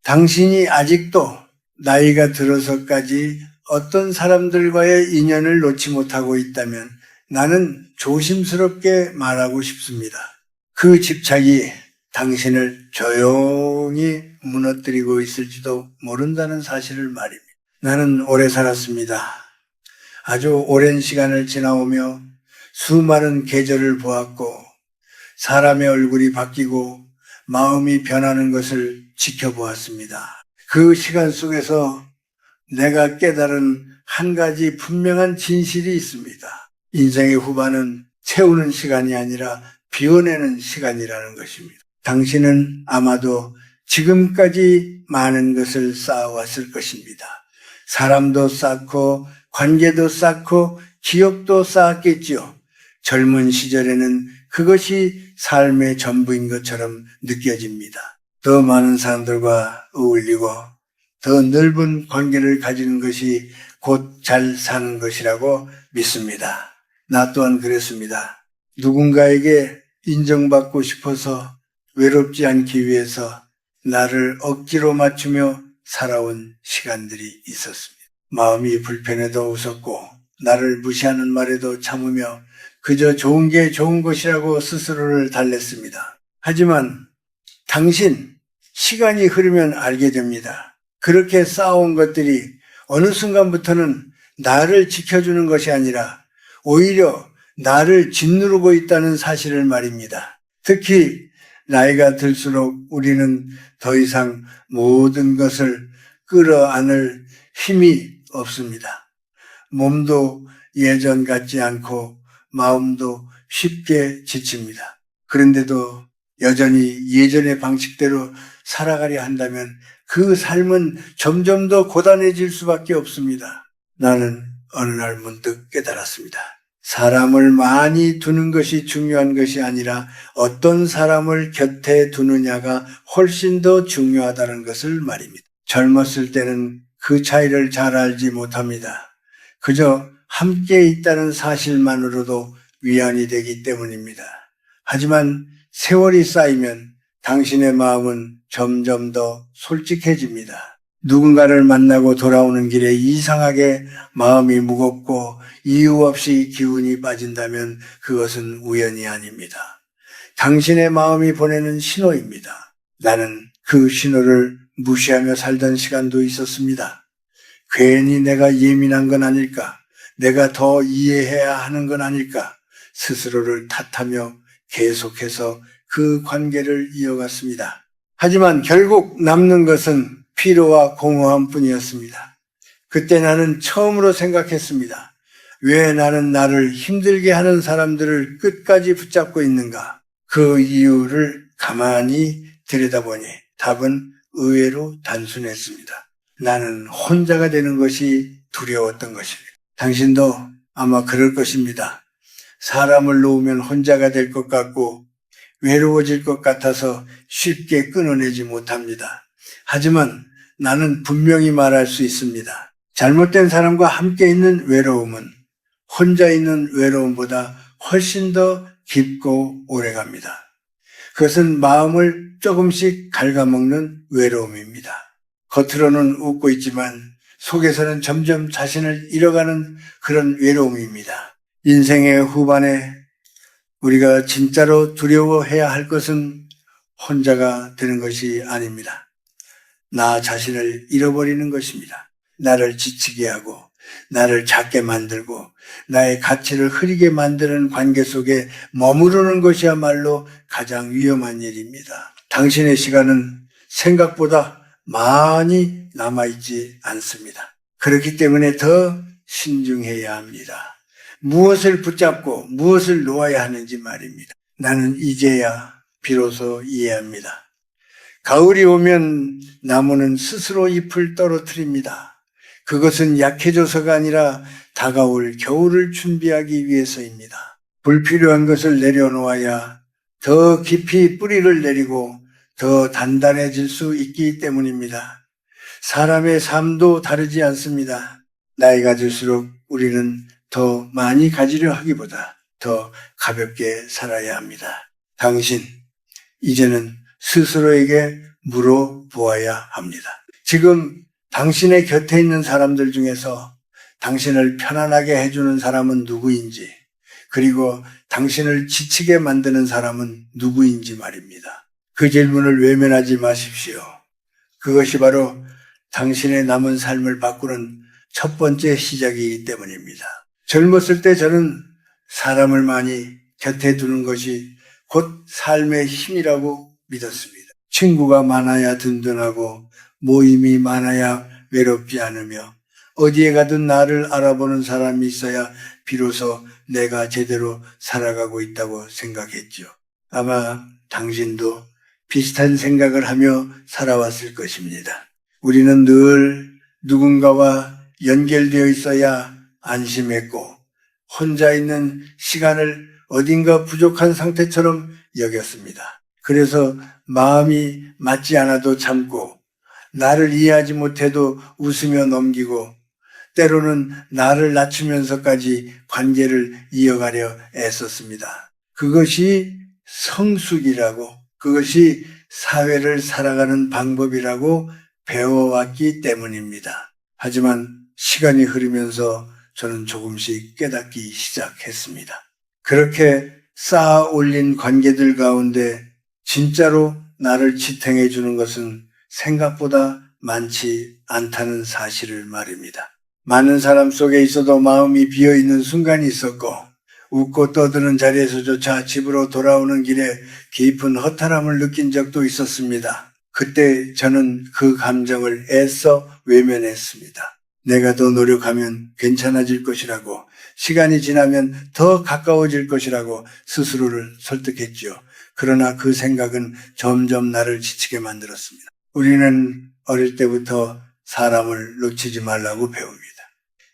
당신이 아직도 나이가 들어서까지 어떤 사람들과의 인연을 놓지 못하고 있다면 나는 조심스럽게 말하고 싶습니다. 그 집착이 당신을 조용히 무너뜨리고 있을지도 모른다는 사실을 말입니다. 나는 오래 살았습니다. 아주 오랜 시간을 지나오며 수많은 계절을 보았고 사람의 얼굴이 바뀌고 마음이 변하는 것을 지켜보았습니다. 그 시간 속에서 내가 깨달은 한 가지 분명한 진실이 있습니다. 인생의 후반은 채우는 시간이 아니라 비워내는 시간이라는 것입니다. 당신은 아마도 지금까지 많은 것을 쌓아왔을 것입니다. 사람도 쌓고 관계도 쌓고 기억도 쌓았겠지요. 젊은 시절에는 그것이 삶의 전부인 것처럼 느껴집니다. 더 많은 사람들과 어울리고 더 넓은 관계를 가지는 것이 곧 잘 사는 것이라고 믿습니다. 나 또한 그랬습니다. 누군가에게 인정받고 싶어서 외롭지 않기 위해서 나를 억지로 맞추며 살아온 시간들이 있었습니다. 마음이 불편해도 웃었고 나를 무시하는 말에도 참으며 그저 좋은 게 좋은 것이라고 스스로를 달랬습니다. 하지만 당신, 시간이 흐르면 알게 됩니다. 그렇게 쌓아온 것들이 어느 순간부터는 나를 지켜주는 것이 아니라 오히려 나를 짓누르고 있다는 사실을 말입니다. 특히 나이가 들수록 우리는 더 이상 모든 것을 끌어안을 힘이 없습니다. 몸도 예전 같지 않고 마음도 쉽게 지칩니다. 그런데도 여전히 예전의 방식대로 살아가려 한다면 그 삶은 점점 더 고단해질 수밖에 없습니다. 나는 어느 날 문득 깨달았습니다. 사람을 많이 두는 것이 중요한 것이 아니라 어떤 사람을 곁에 두느냐가 훨씬 더 중요하다는 것을 말입니다. 젊었을 때는 그 차이를 잘 알지 못합니다. 그저 함께 있다는 사실만으로도 위안이 되기 때문입니다. 하지만 세월이 쌓이면 당신의 마음은 점점 더 솔직해집니다. 누군가를 만나고 돌아오는 길에 이상하게 마음이 무겁고 이유 없이 기운이 빠진다면 그것은 우연이 아닙니다. 당신의 마음이 보내는 신호입니다. 나는 그 신호를 무시하며 살던 시간도 있었습니다. 괜히 내가 예민한 건 아닐까? 내가 더 이해해야 하는 건 아닐까? 스스로를 탓하며 계속해서 그 관계를 이어갔습니다. 하지만 결국 남는 것은 피로와 공허함 뿐이었습니다. 그때 나는 처음으로 생각했습니다. 왜 나는 나를 힘들게 하는 사람들을 끝까지 붙잡고 있는가? 그 이유를 가만히 들여다보니 답은 의외로 단순했습니다. 나는 혼자가 되는 것이 두려웠던 것입니다. 당신도 아마 그럴 것입니다. 사람을 놓으면 혼자가 될 것 같고 외로워질 것 같아서 쉽게 끊어내지 못합니다. 하지만 나는 분명히 말할 수 있습니다. 잘못된 사람과 함께 있는 외로움은 혼자 있는 외로움보다 훨씬 더 깊고 오래갑니다. 그것은 마음을 조금씩 갉아먹는 외로움입니다. 겉으로는 웃고 있지만 속에서는 점점 자신을 잃어가는 그런 외로움입니다. 인생의 후반에 우리가 진짜로 두려워해야 할 것은 혼자가 되는 것이 아닙니다. 나 자신을 잃어버리는 것입니다. 나를 지치게 하고 나를 작게 만들고 나의 가치를 흐리게 만드는 관계 속에 머무르는 것이야말로 가장 위험한 일입니다. 당신의 시간은 생각보다 많이 남아있지 않습니다. 그렇기 때문에 더 신중해야 합니다. 무엇을 붙잡고 무엇을 놓아야 하는지 말입니다. 나는 이제야 비로소 이해합니다. 가을이 오면 나무는 스스로 잎을 떨어뜨립니다. 그것은 약해져서가 아니라 다가올 겨울을 준비하기 위해서입니다. 불필요한 것을 내려놓아야 더 깊이 뿌리를 내리고 더 단단해질 수 있기 때문입니다. 사람의 삶도 다르지 않습니다. 나이가 들수록 우리는 더 많이 가지려 하기보다 더 가볍게 살아야 합니다. 당신, 이제는 스스로에게 물어보아야 합니다. 지금 당신의 곁에 있는 사람들 중에서 당신을 편안하게 해주는 사람은 누구인지, 그리고 당신을 지치게 만드는 사람은 누구인지 말입니다. 그 질문을 외면하지 마십시오. 그것이 바로 당신의 남은 삶을 바꾸는 첫 번째 시작이기 때문입니다. 젊었을 때 저는 사람을 많이 곁에 두는 것이 곧 삶의 힘이라고 믿었습니다. 친구가 많아야 든든하고 모임이 많아야 외롭지 않으며 어디에 가든 나를 알아보는 사람이 있어야 비로소 내가 제대로 살아가고 있다고 생각했죠. 아마 당신도 비슷한 생각을 하며 살아왔을 것입니다. 우리는 늘 누군가와 연결되어 있어야 안심했고 혼자 있는 시간을 어딘가 부족한 상태처럼 여겼습니다. 그래서 마음이 맞지 않아도 참고 나를 이해하지 못해도 웃으며 넘기고 때로는 나를 낮추면서까지 관계를 이어가려 애썼습니다. 그것이 성숙이라고, 그것이 사회를 살아가는 방법이라고 배워왔기 때문입니다. 하지만 시간이 흐르면서 저는 조금씩 깨닫기 시작했습니다. 그렇게 쌓아 올린 관계들 가운데 진짜로 나를 지탱해 주는 것은 생각보다 많지 않다는 사실을 말입니다. 많은 사람 속에 있어도 마음이 비어있는 순간이 있었고 웃고 떠드는 자리에서조차 집으로 돌아오는 길에 깊은 허탈함을 느낀 적도 있었습니다. 그때 저는 그 감정을 애써 외면했습니다. 내가 더 노력하면 괜찮아질 것이라고, 시간이 지나면 더 가까워질 것이라고 스스로를 설득했죠. 그러나 그 생각은 점점 나를 지치게 만들었습니다. 우리는 어릴 때부터 사람을 놓치지 말라고 배웁니다.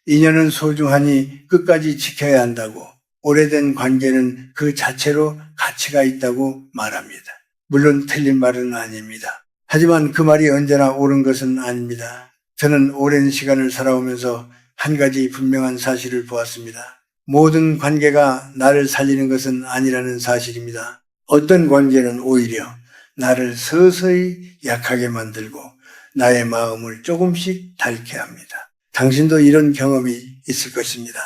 인연은 소중하니 끝까지 지켜야 한다고, 오래된 관계는 그 자체로 가치가 있다고 말합니다. 물론 틀린 말은 아닙니다. 하지만 그 말이 언제나 옳은 것은 아닙니다. 저는 오랜 시간을 살아오면서 한 가지 분명한 사실을 보았습니다. 모든 관계가 나를 살리는 것은 아니라는 사실입니다. 어떤 관계는 오히려 나를 서서히 약하게 만들고 나의 마음을 조금씩 닳게 합니다. 당신도 이런 경험이 있을 것입니다.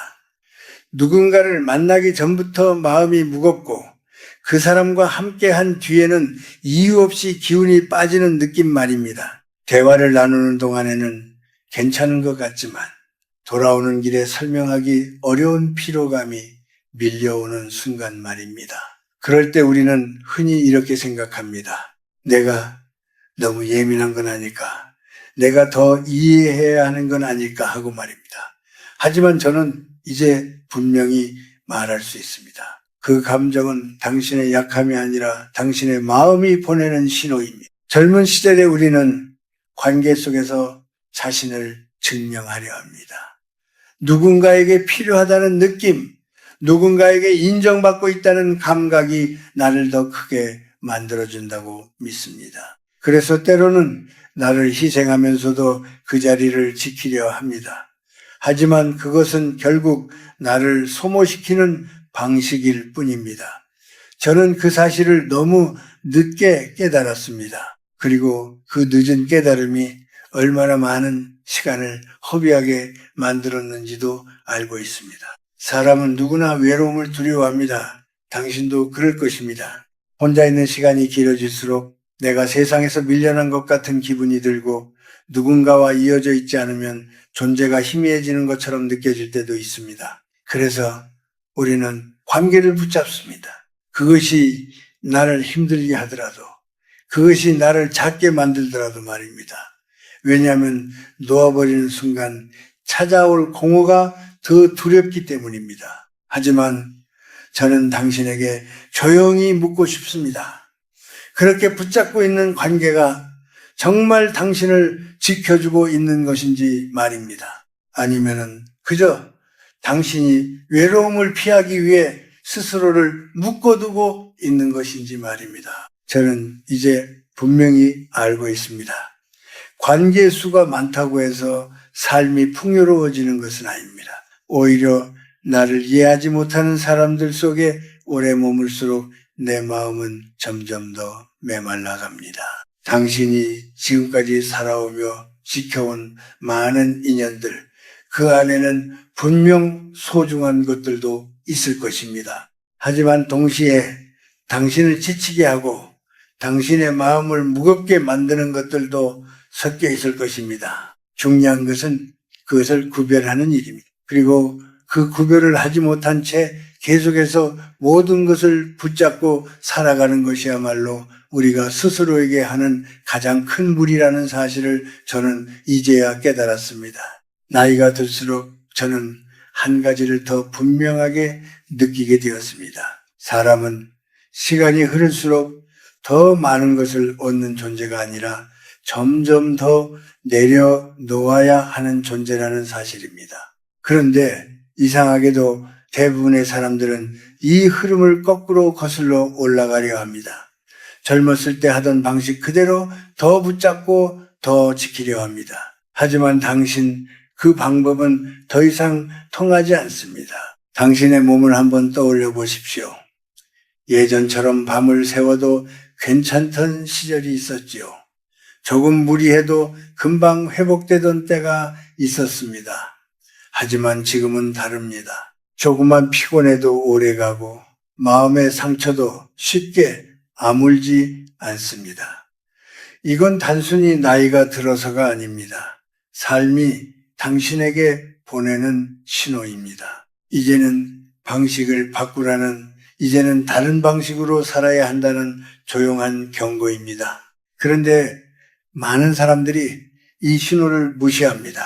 누군가를 만나기 전부터 마음이 무겁고 그 사람과 함께한 뒤에는 이유 없이 기운이 빠지는 느낌 말입니다. 대화를 나누는 동안에는 괜찮은 것 같지만 돌아오는 길에 설명하기 어려운 피로감이 밀려오는 순간 말입니다. 그럴 때 우리는 흔히 이렇게 생각합니다. 내가 너무 예민한 건 아닐까? 내가 더 이해해야 하는 건 아닐까 하고 말입니다. 하지만 저는 이제 분명히 말할 수 있습니다. 그 감정은 당신의 약함이 아니라 당신의 마음이 보내는 신호입니다. 젊은 시절에 우리는 관계 속에서 자신을 증명하려 합니다. 누군가에게 필요하다는 느낌, 누군가에게 인정받고 있다는 감각이 나를 더 크게 만들어준다고 믿습니다. 그래서 때로는 나를 희생하면서도 그 자리를 지키려 합니다. 하지만 그것은 결국 나를 소모시키는 방식일 뿐입니다. 저는 그 사실을 너무 늦게 깨달았습니다. 그리고 그 늦은 깨달음이 얼마나 많은 시간을 허비하게 만들었는지도 알고 있습니다. 사람은 누구나 외로움을 두려워합니다. 당신도 그럴 것입니다. 혼자 있는 시간이 길어질수록 내가 세상에서 밀려난 것 같은 기분이 들고 누군가와 이어져 있지 않으면 존재가 희미해지는 것처럼 느껴질 때도 있습니다. 그래서 우리는 관계를 붙잡습니다. 그것이 나를 힘들게 하더라도, 그것이 나를 작게 만들더라도 말입니다. 왜냐하면 놓아버리는 순간 찾아올 공허가 더 두렵기 때문입니다. 하지만 저는 당신에게 조용히 묻고 싶습니다. 그렇게 붙잡고 있는 관계가 정말 당신을 지켜주고 있는 것인지 말입니다. 아니면은 그저 당신이 외로움을 피하기 위해 스스로를 묶어두고 있는 것인지 말입니다. 저는 이제 분명히 알고 있습니다. 관계 수가 많다고 해서 삶이 풍요로워지는 것은 아닙니다. 오히려 나를 이해하지 못하는 사람들 속에 오래 머물수록 내 마음은 점점 더 메말라 갑니다. 당신이 지금까지 살아오며 지켜온 많은 인연들, 그 안에는 분명 소중한 것들도 있을 것입니다. 하지만 동시에 당신을 지치게 하고 당신의 마음을 무겁게 만드는 것들도 섞여 있을 것입니다. 중요한 것은 그것을 구별하는 일입니다. 그리고 그 구별을 하지 못한 채 계속해서 모든 것을 붙잡고 살아가는 것이야말로 우리가 스스로에게 하는 가장 큰 무리라는 사실을 저는 이제야 깨달았습니다. 나이가 들수록 저는 한 가지를 더 분명하게 느끼게 되었습니다. 사람은 시간이 흐를수록 더 많은 것을 얻는 존재가 아니라 점점 더 내려놓아야 하는 존재라는 사실입니다. 그런데 이상하게도 대부분의 사람들은 이 흐름을 거꾸로 거슬러 올라가려 합니다. 젊었을 때 하던 방식 그대로 더 붙잡고 더 지키려 합니다. 하지만 당신 그 방법은 더 이상 통하지 않습니다. 당신의 몸을 한번 떠올려 보십시오. 예전처럼 밤을 새워도 괜찮던 시절이 있었지요. 조금 무리해도 금방 회복되던 때가 있었습니다. 하지만 지금은 다릅니다. 조금만 피곤해도 오래가고 마음의 상처도 쉽게 아물지 않습니다. 이건 단순히 나이가 들어서가 아닙니다. 삶이 당신에게 보내는 신호입니다. 이제는 방식을 바꾸라는, 이제는 다른 방식으로 살아야 한다는 조용한 경고입니다. 그런데 많은 사람들이 이 신호를 무시합니다.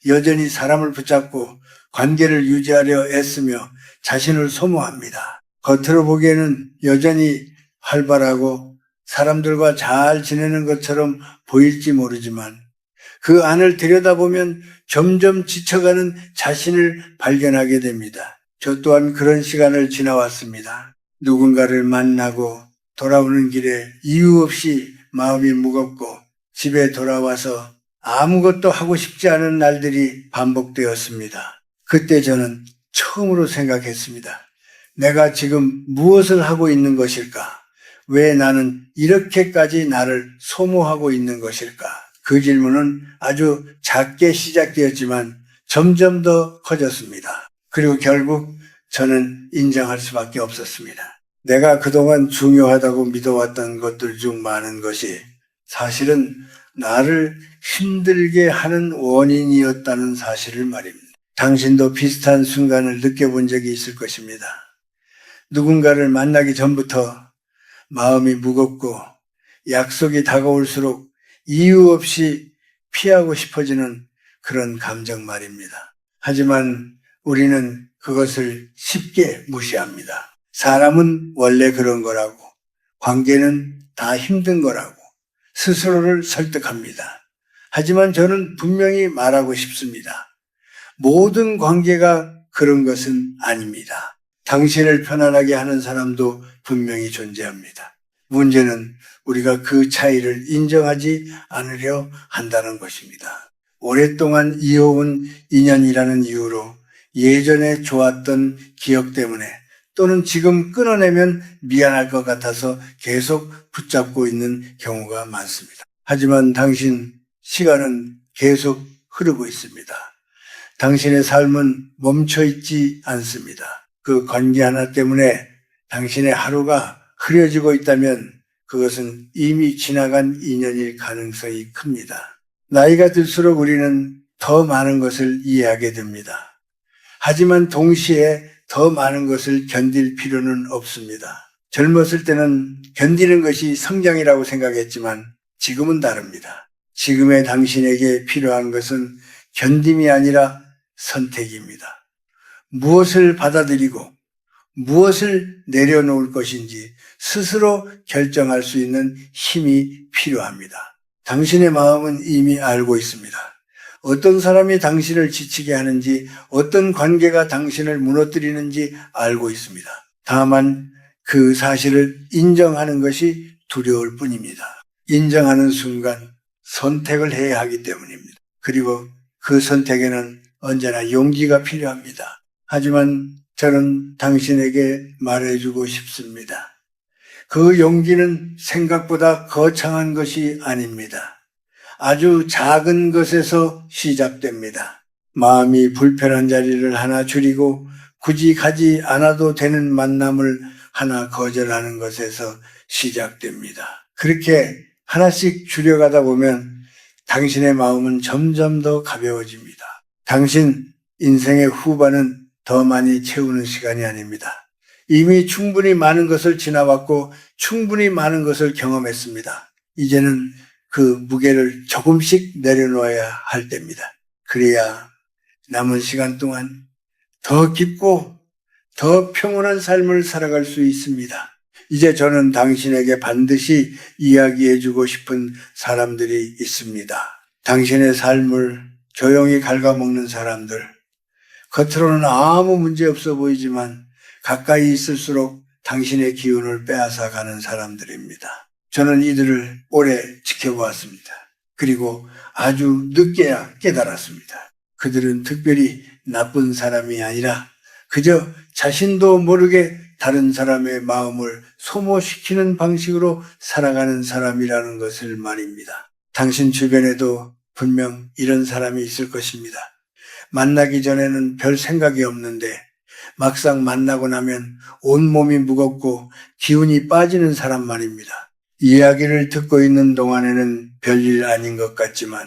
여전히 사람을 붙잡고 관계를 유지하려 애쓰며 자신을 소모합니다. 겉으로 보기에는 여전히 활발하고 사람들과 잘 지내는 것처럼 보일지 모르지만 그 안을 들여다보면 점점 지쳐가는 자신을 발견하게 됩니다. 저 또한 그런 시간을 지나왔습니다. 누군가를 만나고 돌아오는 길에 이유 없이 마음이 무겁고 집에 돌아와서 아무것도 하고 싶지 않은 날들이 반복되었습니다. 그때 저는 처음으로 생각했습니다. 내가 지금 무엇을 하고 있는 것일까? 왜 나는 이렇게까지 나를 소모하고 있는 것일까? 그 질문은 아주 작게 시작되었지만 점점 더 커졌습니다. 그리고 결국 저는 인정할 수밖에 없었습니다. 내가 그동안 중요하다고 믿어왔던 것들 중 많은 것이 사실은 나를 힘들게 하는 원인이었다는 사실을 말입니다. 당신도 비슷한 순간을 느껴본 적이 있을 것입니다. 누군가를 만나기 전부터 마음이 무겁고 약속이 다가올수록 이유 없이 피하고 싶어지는 그런 감정 말입니다. 하지만 우리는 그것을 쉽게 무시합니다. 사람은 원래 그런 거라고, 관계는 다 힘든 거라고 스스로를 설득합니다. 하지만 저는 분명히 말하고 싶습니다. 모든 관계가 그런 것은 아닙니다. 당신을 편안하게 하는 사람도 분명히 존재합니다. 문제는 우리가 그 차이를 인정하지 않으려 한다는 것입니다. 오랫동안 이어온 인연이라는 이유로 예전에 좋았던 기억 때문에 또는 지금 끊어내면 미안할 것 같아서 계속 붙잡고 있는 경우가 많습니다. 하지만 당신, 시간은 계속 흐르고 있습니다. 당신의 삶은 멈춰있지 않습니다. 그 관계 하나 때문에 당신의 하루가 흐려지고 있다면 그것은 이미 지나간 인연일 가능성이 큽니다. 나이가 들수록 우리는 더 많은 것을 이해하게 됩니다. 하지만 동시에 더 많은 것을 견딜 필요는 없습니다. 젊었을 때는 견디는 것이 성장이라고 생각했지만 지금은 다릅니다. 지금의 당신에게 필요한 것은 견딤이 아니라 선택입니다. 무엇을 받아들이고 무엇을 내려놓을 것인지 스스로 결정할 수 있는 힘이 필요합니다. 당신의 마음은 이미 알고 있습니다. 어떤 사람이 당신을 지치게 하는지, 어떤 관계가 당신을 무너뜨리는지 알고 있습니다. 다만 그 사실을 인정하는 것이 두려울 뿐입니다. 인정하는 순간 선택을 해야 하기 때문입니다. 그리고 그 선택에는 언제나 용기가 필요합니다. 하지만 저는 당신에게 말해주고 싶습니다. 그 용기는 생각보다 거창한 것이 아닙니다. 아주 작은 것에서 시작됩니다. 마음이 불편한 자리를 하나 줄이고 굳이 가지 않아도 되는 만남을 하나 거절하는 것에서 시작됩니다. 그렇게 하나씩 줄여가다 보면 당신의 마음은 점점 더 가벼워집니다. 당신 인생의 후반은 더 많이 채우는 시간이 아닙니다. 이미 충분히 많은 것을 지나왔고 충분히 많은 것을 경험했습니다. 이제는 그 무게를 조금씩 내려놓아야 할 때입니다. 그래야 남은 시간 동안 더 깊고 더 평온한 삶을 살아갈 수 있습니다. 이제 저는 당신에게 반드시 이야기해주고 싶은 사람들이 있습니다. 당신의 삶을 조용히 갉아먹는 사람들, 겉으로는 아무 문제 없어 보이지만 가까이 있을수록 당신의 기운을 빼앗아 가는 사람들입니다. 저는 이들을 오래 지켜보았습니다. 그리고 아주 늦게야 깨달았습니다. 그들은 특별히 나쁜 사람이 아니라 그저 자신도 모르게 다른 사람의 마음을 소모시키는 방식으로 살아가는 사람이라는 것을 말입니다. 당신 주변에도 분명 이런 사람이 있을 것입니다. 만나기 전에는 별 생각이 없는데 막상 만나고 나면 온몸이 무겁고 기운이 빠지는 사람 말입니다. 이야기를 듣고 있는 동안에는 별일 아닌 것 같지만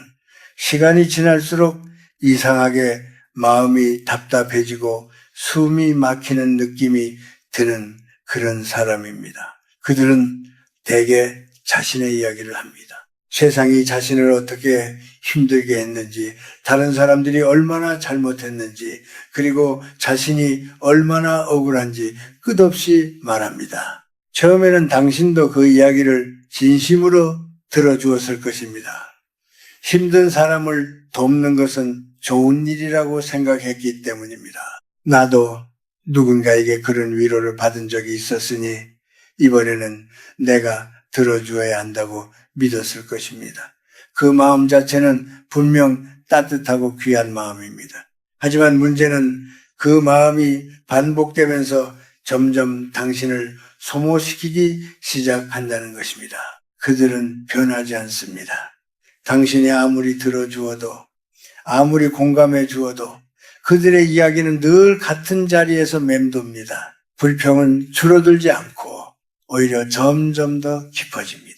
시간이 지날수록 이상하게 마음이 답답해지고 숨이 막히는 느낌이 드는 그런 사람입니다. 그들은 대개 자신의 이야기를 합니다. 세상이 자신을 어떻게 힘들게 했는지, 다른 사람들이 얼마나 잘못했는지, 그리고 자신이 얼마나 억울한지 끝없이 말합니다. 처음에는 당신도 그 이야기를 진심으로 들어주었을 것입니다. 힘든 사람을 돕는 것은 좋은 일이라고 생각했기 때문입니다. 나도 누군가에게 그런 위로를 받은 적이 있었으니 이번에는 내가 들어주어야 한다고 믿었을 것입니다. 그 마음 자체는 분명 따뜻하고 귀한 마음입니다. 하지만 문제는 그 마음이 반복되면서 점점 당신을 소모시키기 시작한다는 것입니다. 그들은 변하지 않습니다. 당신이 아무리 들어주어도, 아무리 공감해 주어도 그들의 이야기는 늘 같은 자리에서 맴돕니다. 불평은 줄어들지 않고 오히려 점점 더 깊어집니다.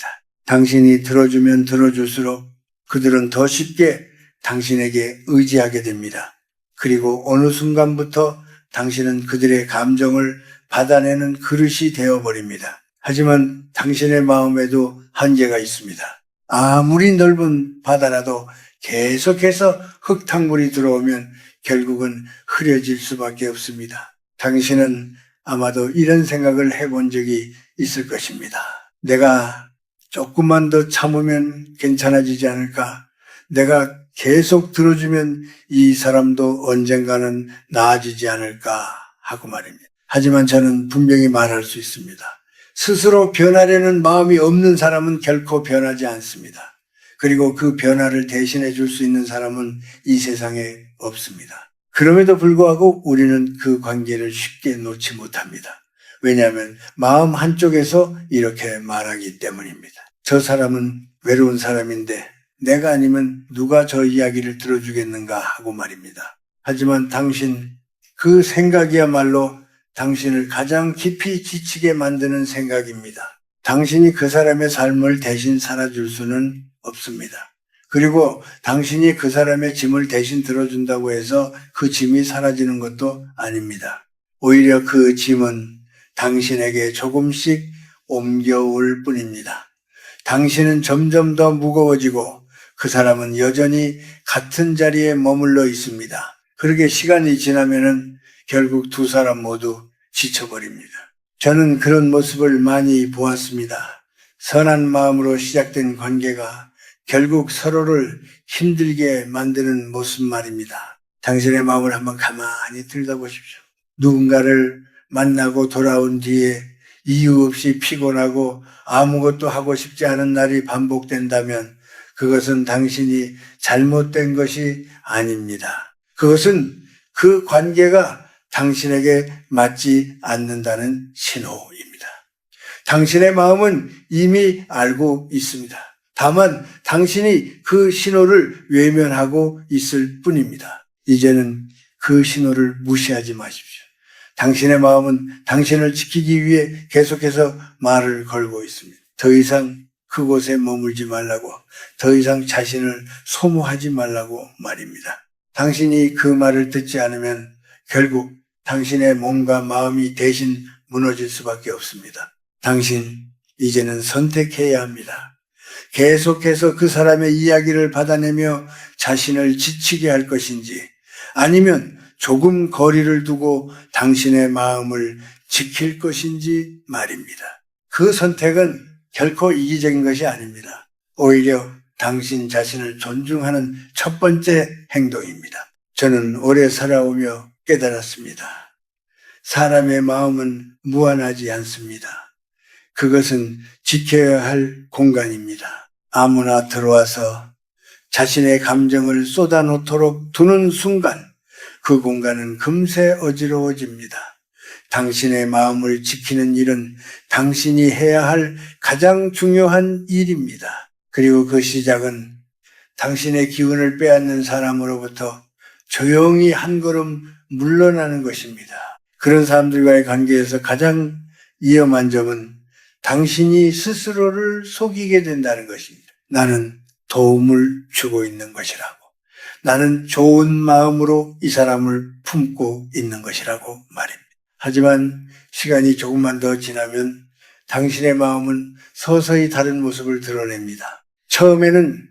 당신이 들어주면 들어줄수록 그들은 더 쉽게 당신에게 의지하게 됩니다. 그리고 어느 순간부터 당신은 그들의 감정을 받아내는 그릇이 되어버립니다. 하지만 당신의 마음에도 한계가 있습니다. 아무리 넓은 바다라도 계속해서 흙탕물이 들어오면 결국은 흐려질 수밖에 없습니다. 당신은 아마도 이런 생각을 해본 적이 있을 것입니다. 내가 조금만 더 참으면 괜찮아지지 않을까? 내가 계속 들어주면 이 사람도 언젠가는 나아지지 않을까 하고 말입니다. 하지만 저는 분명히 말할 수 있습니다. 스스로 변하려는 마음이 없는 사람은 결코 변하지 않습니다. 그리고 그 변화를 대신해 줄 수 있는 사람은 이 세상에 없습니다. 그럼에도 불구하고 우리는 그 관계를 쉽게 놓지 못합니다. 왜냐하면 마음 한쪽에서 이렇게 말하기 때문입니다. 저 사람은 외로운 사람인데 내가 아니면 누가 저 이야기를 들어주겠는가 하고 말입니다. 하지만 당신, 그 생각이야말로 당신을 가장 깊이 지치게 만드는 생각입니다. 당신이 그 사람의 삶을 대신 살아줄 수는 없습니다. 그리고 당신이 그 사람의 짐을 대신 들어준다고 해서 그 짐이 사라지는 것도 아닙니다. 오히려 그 짐은 당신에게 조금씩 옮겨올 뿐입니다. 당신은 점점 더 무거워지고 그 사람은 여전히 같은 자리에 머물러 있습니다. 그렇게 시간이 지나면은 결국 두 사람 모두 지쳐버립니다. 저는 그런 모습을 많이 보았습니다. 선한 마음으로 시작된 관계가 결국 서로를 힘들게 만드는 모습 말입니다. 당신의 마음을 한번 가만히 들여다보십시오. 누군가를 만나고 돌아온 뒤에 이유 없이 피곤하고 아무것도 하고 싶지 않은 날이 반복된다면 그것은 당신이 잘못된 것이 아닙니다. 그것은 그 관계가 당신에게 맞지 않는다는 신호입니다. 당신의 마음은 이미 알고 있습니다. 다만 당신이 그 신호를 외면하고 있을 뿐입니다. 이제는 그 신호를 무시하지 마십시오. 당신의 마음은 당신을 지키기 위해 계속해서 말을 걸고 있습니다. 더 이상 그곳에 머물지 말라고, 더 이상 자신을 소모하지 말라고 말입니다. 당신이 그 말을 듣지 않으면 결국 당신의 몸과 마음이 대신 무너질 수밖에 없습니다. 당신 이제는 선택해야 합니다. 계속해서 그 사람의 이야기를 받아내며 자신을 지치게 할 것인지, 아니면 조금 거리를 두고 당신의 마음을 지킬 것인지 말입니다. 그 선택은 결코 이기적인 것이 아닙니다. 오히려 당신 자신을 존중하는 첫 번째 행동입니다. 저는 오래 살아오며 깨달았습니다. 사람의 마음은 무한하지 않습니다. 그것은 지켜야 할 공간입니다. 아무나 들어와서 자신의 감정을 쏟아놓도록 두는 순간 그 공간은 금세 어지러워집니다. 당신의 마음을 지키는 일은 당신이 해야 할 가장 중요한 일입니다. 그리고 그 시작은 당신의 기운을 빼앗는 사람으로부터 조용히 한 걸음 물러나는 것입니다. 그런 사람들과의 관계에서 가장 위험한 점은 당신이 스스로를 속이게 된다는 것입니다. 나는 도움을 주고 있는 것이라고, 나는 좋은 마음으로 이 사람을 품고 있는 것이라고 말입니다. 하지만 시간이 조금만 더 지나면 당신의 마음은 서서히 다른 모습을 드러냅니다. 처음에는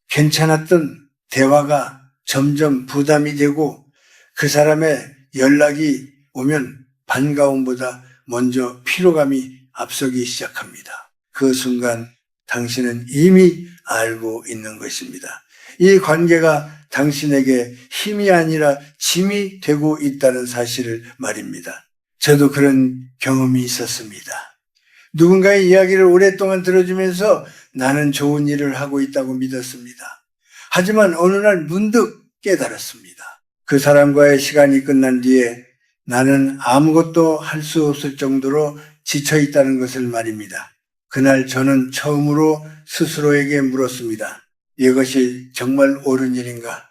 괜찮았던 대화가 점점 부담이 되고 그 사람의 연락이 오면 반가움보다 먼저 피로감이 앞서기 시작합니다. 그 순간 당신은 이미 알고 있는 것입니다. 이 관계가 당신에게 힘이 아니라 짐이 되고 있다는 사실을 말입니다. 저도 그런 경험이 있었습니다. 누군가의 이야기를 오랫동안 들어주면서 나는 좋은 일을 하고 있다고 믿었습니다. 하지만 어느 날 문득 깨달았습니다. 그 사람과의 시간이 끝난 뒤에 나는 아무것도 할 수 없을 정도로 지쳐 있다는 것을 말입니다. 그날 저는 처음으로 스스로에게 물었습니다. 이것이 정말 옳은 일인가?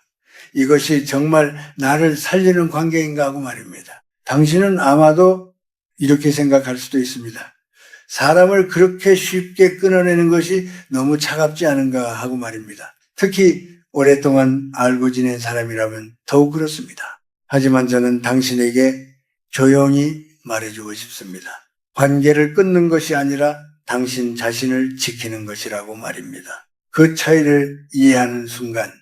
이것이 정말 나를 살리는 관계인가 하고 말입니다. 당신은 아마도 이렇게 생각할 수도 있습니다. 사람을 그렇게 쉽게 끊어내는 것이 너무 차갑지 않은가 하고 말입니다. 특히 오랫동안 알고 지낸 사람이라면 더욱 그렇습니다. 하지만 저는 당신에게 조용히 말해주고 싶습니다. 관계를 끊는 것이 아니라 당신 자신을 지키는 것이라고 말입니다. 그 차이를 이해하는 순간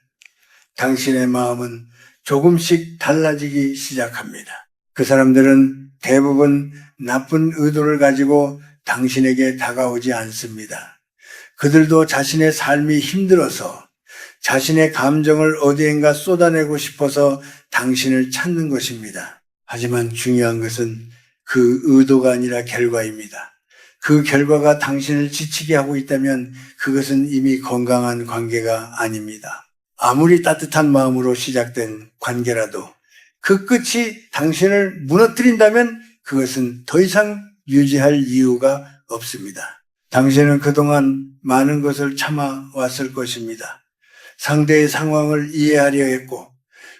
당신의 마음은 조금씩 달라지기 시작합니다. 그 사람들은 대부분 나쁜 의도를 가지고 당신에게 다가오지 않습니다. 그들도 자신의 삶이 힘들어서 자신의 감정을 어디엔가 쏟아내고 싶어서 당신을 찾는 것입니다. 하지만 중요한 것은 그 의도가 아니라 결과입니다. 그 결과가 당신을 지치게 하고 있다면 그것은 이미 건강한 관계가 아닙니다. 아무리 따뜻한 마음으로 시작된 관계라도 그 끝이 당신을 무너뜨린다면 그것은 더 이상 유지할 이유가 없습니다. 당신은 그동안 많은 것을 참아왔을 것입니다. 상대의 상황을 이해하려 했고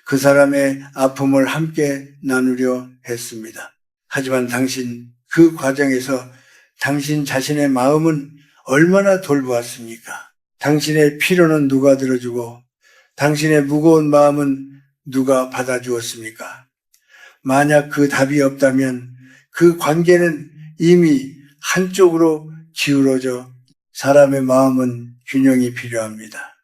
그 사람의 아픔을 함께 나누려 했습니다. 하지만 당신 그 과정에서 당신 자신의 마음은 얼마나 돌보았습니까? 당신의 필요는 누가 들어주고 당신의 무거운 마음은 누가 받아주었습니까? 만약 그 답이 없다면 그 관계는 이미 한쪽으로 기울어져 사람의 마음은 균형이 필요합니다.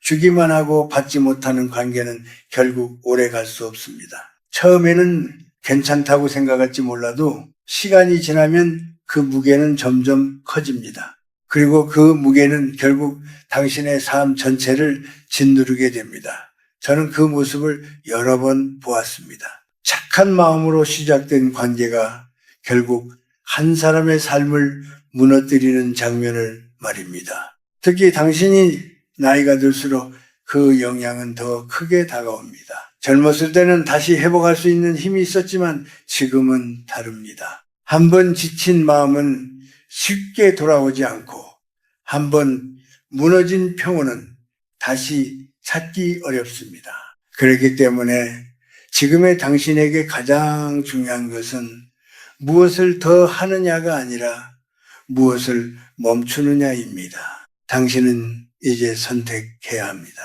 주기만 하고 받지 못하는 관계는 결국 오래 갈 수 없습니다. 처음에는 괜찮다고 생각할지 몰라도 시간이 지나면 그 무게는 점점 커집니다. 그리고 그 무게는 결국 당신의 삶 전체를 짓누르게 됩니다. 저는 그 모습을 여러 번 보았습니다. 착한 마음으로 시작된 관계가 결국 한 사람의 삶을 무너뜨리는 장면을 말입니다. 특히 당신이 나이가 들수록 그 영향은 더 크게 다가옵니다. 젊었을 때는 다시 회복할 수 있는 힘이 있었지만 지금은 다릅니다. 한번 지친 마음은 쉽게 돌아오지 않고 한번 무너진 평온은 다시 찾기 어렵습니다. 그렇기 때문에 지금의 당신에게 가장 중요한 것은 무엇을 더 하느냐가 아니라 무엇을 멈추느냐입니다. 당신은 이제 선택해야 합니다.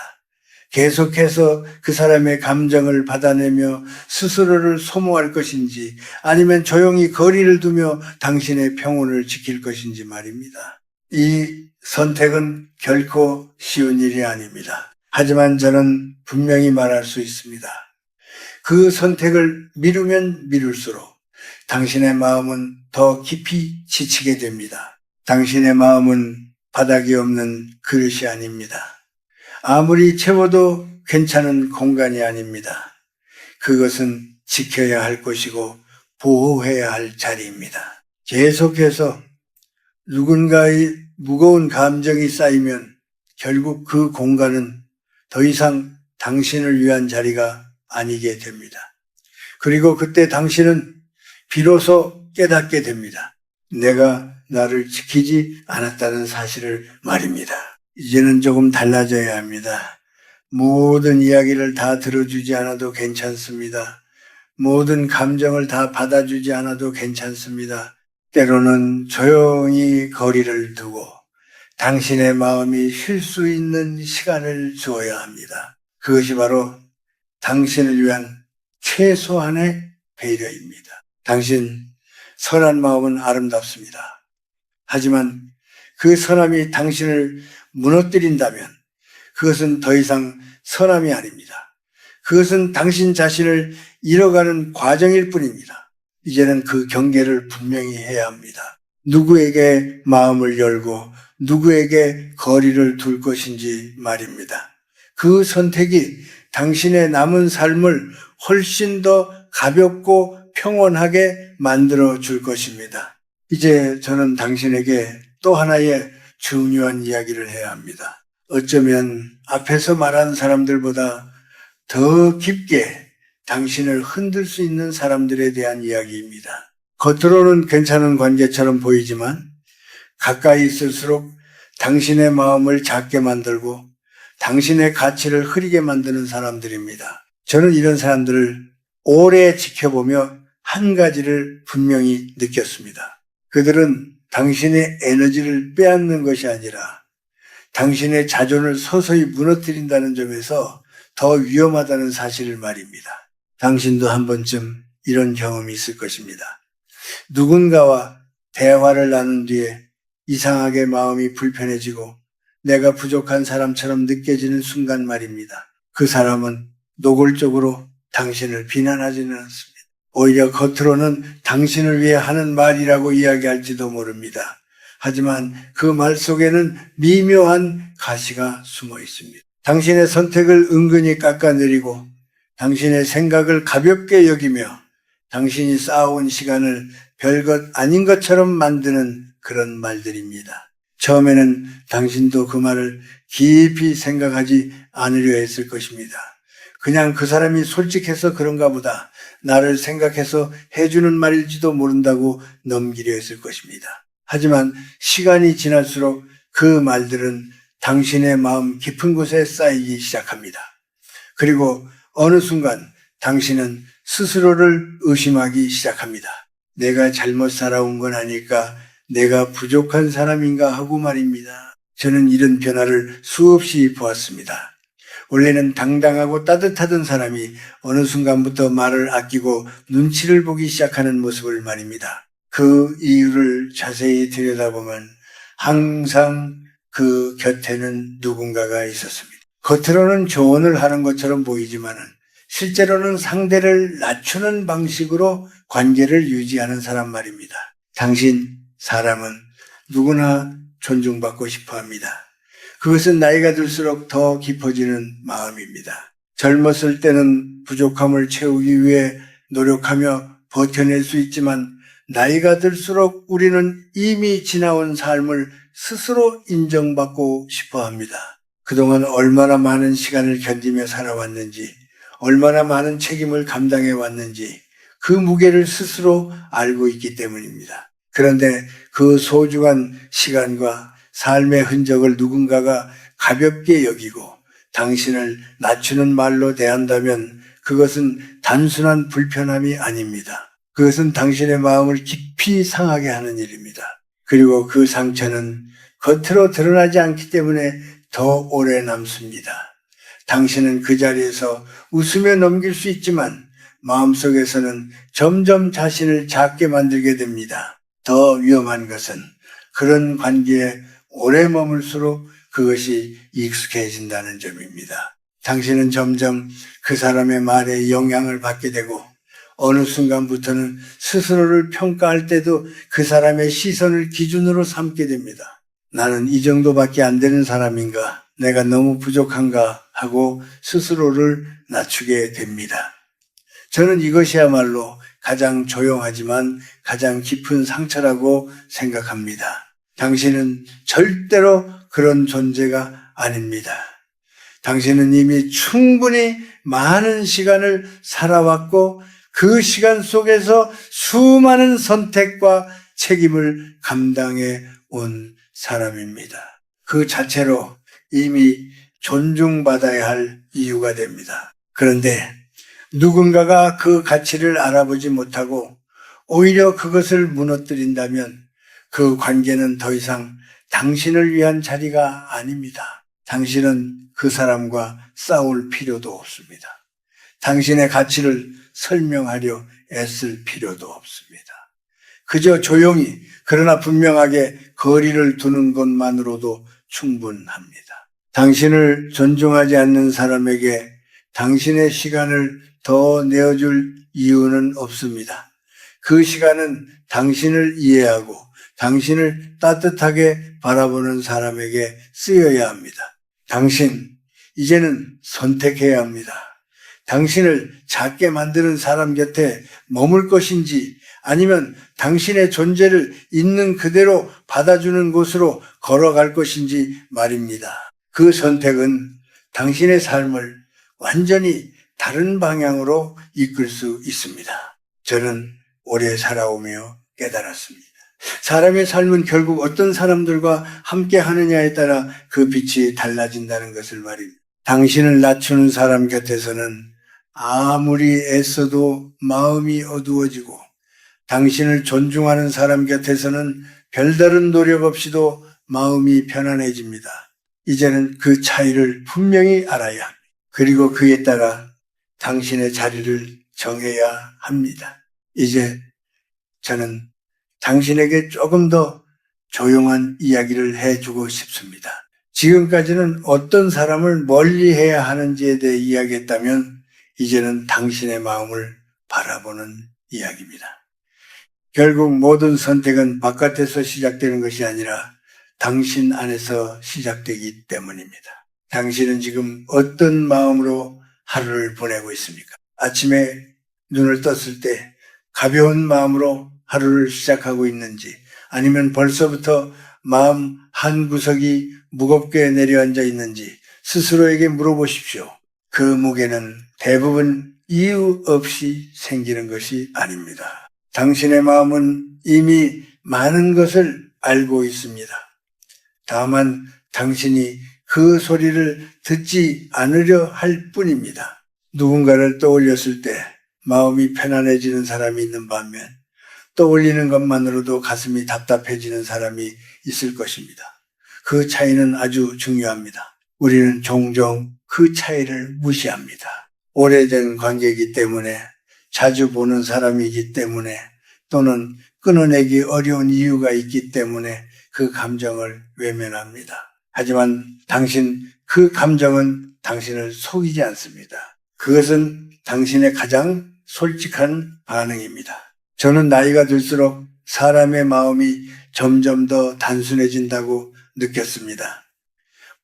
계속해서 그 사람의 감정을 받아내며 스스로를 소모할 것인지 아니면 조용히 거리를 두며 당신의 평온을 지킬 것인지 말입니다. 이 선택은 결코 쉬운 일이 아닙니다. 하지만 저는 분명히 말할 수 있습니다. 그 선택을 미루면 미룰수록 당신의 마음은 더 깊이 지치게 됩니다. 당신의 마음은 바닥이 없는 그릇이 아닙니다. 아무리 채워도 괜찮은 공간이 아닙니다. 그것은 지켜야 할 것이고 보호해야 할 자리입니다. 계속해서 누군가의 무거운 감정이 쌓이면 결국 그 공간은 더 이상 당신을 위한 자리가 아니게 됩니다. 그리고 그때 당신은 비로소 깨닫게 됩니다. 내가 나를 지키지 않았다는 사실을 말입니다. 이제는 조금 달라져야 합니다. 모든 이야기를 다 들어주지 않아도 괜찮습니다. 모든 감정을 다 받아주지 않아도 괜찮습니다. 때로는 조용히 거리를 두고 당신의 마음이 쉴 수 있는 시간을 주어야 합니다. 그것이 바로 당신을 위한 최소한의 배려입니다. 당신 선한 마음은 아름답습니다. 하지만 그 선함이 당신을 무너뜨린다면 그것은 더 이상 선함이 아닙니다. 그것은 당신 자신을 잃어가는 과정일 뿐입니다. 이제는 그 경계를 분명히 해야 합니다. 누구에게 마음을 열고 누구에게 거리를 둘 것인지 말입니다. 그 선택이 당신의 남은 삶을 훨씬 더 가볍고 평온하게 만들어 줄 것입니다. 이제 저는 당신에게 또 하나의 중요한 이야기를 해야 합니다. 어쩌면 앞에서 말한 사람들보다 더 깊게 당신을 흔들 수 있는 사람들에 대한 이야기입니다. 겉으로는 괜찮은 관계처럼 보이지만 가까이 있을수록 당신의 마음을 작게 만들고 당신의 가치를 흐리게 만드는 사람들입니다. 저는 이런 사람들을 오래 지켜보며 한 가지를 분명히 느꼈습니다. 그들은 당신의 에너지를 빼앗는 것이 아니라 당신의 자존을 서서히 무너뜨린다는 점에서 더 위험하다는 사실을 말입니다. 당신도 한 번쯤 이런 경험이 있을 것입니다. 누군가와 대화를 나눈 뒤에 이상하게 마음이 불편해지고 내가 부족한 사람처럼 느껴지는 순간 말입니다. 그 사람은 노골적으로 당신을 비난하지는 않습니다. 오히려 겉으로는 당신을 위해 하는 말이라고 이야기할지도 모릅니다. 하지만 그 말 속에는 미묘한 가시가 숨어 있습니다. 당신의 선택을 은근히 깎아내리고 당신의 생각을 가볍게 여기며 당신이 쌓아온 시간을 별것 아닌 것처럼 만드는 그런 말들입니다. 처음에는 당신도 그 말을 깊이 생각하지 않으려 했을 것입니다. 그냥 그 사람이 솔직해서 그런가 보다, 나를 생각해서 해주는 말일지도 모른다고 넘기려 했을 것입니다. 하지만 시간이 지날수록 그 말들은 당신의 마음 깊은 곳에 쌓이기 시작합니다. 그리고 어느 순간 당신은 스스로를 의심하기 시작합니다. 내가 잘못 살아온 건 아닐까? 내가 부족한 사람인가 하고 말입니다. 저는 이런 변화를 수없이 보았습니다. 원래는 당당하고 따뜻하던 사람이 어느 순간부터 말을 아끼고 눈치를 보기 시작하는 모습을 말입니다. 그 이유를 자세히 들여다보면 항상 그 곁에는 누군가가 있었습니다. 겉으로는 조언을 하는 것처럼 보이지만은 실제로는 상대를 낮추는 방식으로 관계를 유지하는 사람 말입니다. 당신 사람은 누구나 존중받고 싶어 합니다. 그것은 나이가 들수록 더 깊어지는 마음입니다. 젊었을 때는 부족함을 채우기 위해 노력하며 버텨낼 수 있지만 나이가 들수록 우리는 이미 지나온 삶을 스스로 인정받고 싶어 합니다. 그동안 얼마나 많은 시간을 견디며 살아왔는지, 얼마나 많은 책임을 감당해 왔는지 그 무게를 스스로 알고 있기 때문입니다. 그런데 그 소중한 시간과 삶의 흔적을 누군가가 가볍게 여기고 당신을 낮추는 말로 대한다면 그것은 단순한 불편함이 아닙니다. 그것은 당신의 마음을 깊이 상하게 하는 일입니다. 그리고 그 상처는 겉으로 드러나지 않기 때문에 더 오래 남습니다. 당신은 그 자리에서 웃으며 넘길 수 있지만 마음속에서는 점점 자신을 작게 만들게 됩니다. 더 위험한 것은 그런 관계에 오래 머물수록 그것이 익숙해진다는 점입니다. 당신은 점점 그 사람의 말에 영향을 받게 되고 어느 순간부터는 스스로를 평가할 때도 그 사람의 시선을 기준으로 삼게 됩니다. 나는 이 정도밖에 안 되는 사람인가? 내가 너무 부족한가? 하고 스스로를 낮추게 됩니다. 저는 이것이야말로 가장 조용하지만 가장 깊은 상처라고 생각합니다. 당신은 절대로 그런 존재가 아닙니다. 당신은 이미 충분히 많은 시간을 살아왔고 그 시간 속에서 수많은 선택과 책임을 감당해 온 사람입니다. 그 자체로 이미 존중받아야 할 이유가 됩니다. 그런데 누군가가 그 가치를 알아보지 못하고 오히려 그것을 무너뜨린다면 그 관계는 더 이상 당신을 위한 자리가 아닙니다. 당신은 그 사람과 싸울 필요도 없습니다. 당신의 가치를 설명하려 애쓸 필요도 없습니다. 그저 조용히 그러나 분명하게 거리를 두는 것만으로도 충분합니다. 당신을 존중하지 않는 사람에게 당신의 시간을 더 내어줄 이유는 없습니다. 그 시간은 당신을 이해하고 당신을 따뜻하게 바라보는 사람에게 쓰여야 합니다. 당신, 이제는 선택해야 합니다. 당신을 작게 만드는 사람 곁에 머물 것인지 아니면 당신의 존재를 있는 그대로 받아주는 곳으로 걸어갈 것인지 말입니다. 그 선택은 당신의 삶을 완전히 다른 방향으로 이끌 수 있습니다. 저는 오래 살아오며 깨달았습니다. 사람의 삶은 결국 어떤 사람들과 함께 하느냐에 따라 그 빛이 달라진다는 것을 말입니다. 당신을 낮추는 사람 곁에서는 아무리 애써도 마음이 어두워지고 당신을 존중하는 사람 곁에서는 별다른 노력 없이도 마음이 편안해집니다. 이제는 그 차이를 분명히 알아야 합니다. 그리고 그에 따라 당신의 자리를 정해야 합니다. 이제 저는 당신에게 조금 더 조용한 이야기를 해주고 싶습니다. 지금까지는 어떤 사람을 멀리해야 하는지에 대해 이야기했다면 이제는 당신의 마음을 바라보는 이야기입니다. 결국 모든 선택은 바깥에서 시작되는 것이 아니라 당신 안에서 시작되기 때문입니다. 당신은 지금 어떤 마음으로 하루를 보내고 있습니까? 아침에 눈을 떴을 때 가벼운 마음으로 하루를 시작하고 있는지 아니면 벌써부터 마음 한 구석이 무겁게 내려앉아 있는지 스스로에게 물어보십시오. 그 무게는 대부분 이유 없이 생기는 것이 아닙니다. 당신의 마음은 이미 많은 것을 알고 있습니다. 다만 당신이 그 소리를 듣지 않으려 할 뿐입니다. 누군가를 떠올렸을 때 마음이 편안해지는 사람이 있는 반면 떠올리는 것만으로도 가슴이 답답해지는 사람이 있을 것입니다. 그 차이는 아주 중요합니다. 우리는 종종 그 차이를 무시합니다. 오래된 관계이기 때문에 자주 보는 사람이기 때문에 또는 끊어내기 어려운 이유가 있기 때문에 그 감정을 외면합니다. 하지만 그 감정은 당신을 속이지 않습니다. 그것은 당신의 가장 솔직한 반응입니다. 저는 나이가 들수록 사람의 마음이 점점 더 단순해진다고 느꼈습니다.